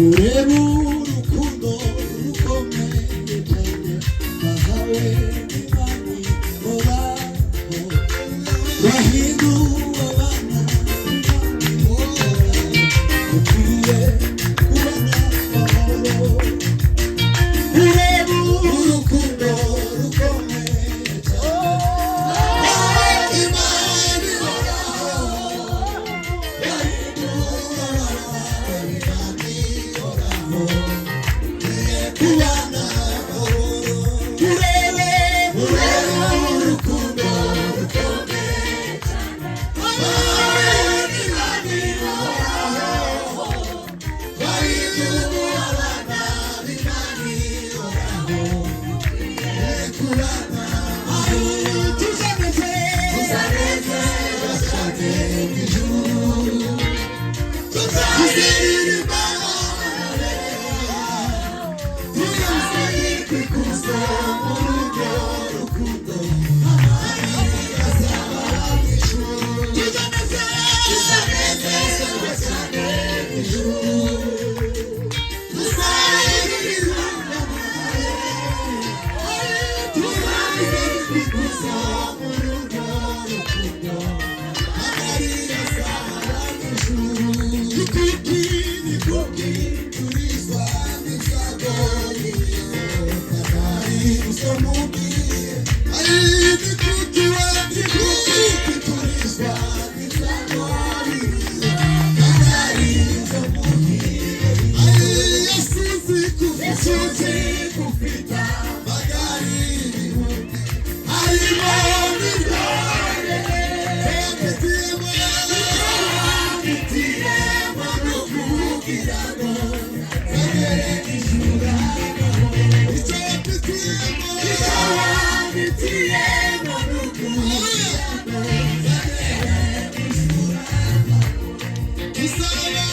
urebe urukundo rukomeye cyane bahawe n'Imana ihoraho, wahinduwe abana b'Imana dukwiye kubona amahoro. Urebe urukundo rukomeye cyane Imana ihoraho, wahinduwe abana b'Imana ihoraho, dukwiye kubona amahoro. Urebe urukundo rukomeye cyane Imana ihoraho, wahinduwe abana b'Imana ihoraho, dukwiye kubona amahoro. Tuzanezerwa cyane mu ijuru, tuzaririmba tuzazirikwa ikuzo muri urwo rukundo, amarira azaba mu ijuru. Tuzanezerwa cyane mu ijuru, tuzaririmba tuzazirikwa ikuzo muri urwo rukundo, amarira azaba mu ijuru. Nikuki turizwa n'ibyago atari usomubwiye, nikuki turizwa n'ibyago atari usomubwiye, yasize kufita magari ibihumbi harimo n'ibyago wamfitiyemo n'ukugira ngo nzagere ijuru. Icyo wamfitiyemo n'ukugira ngo nzagere ijuru. Tuzaba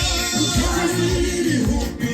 ibihumbi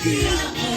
Yeah.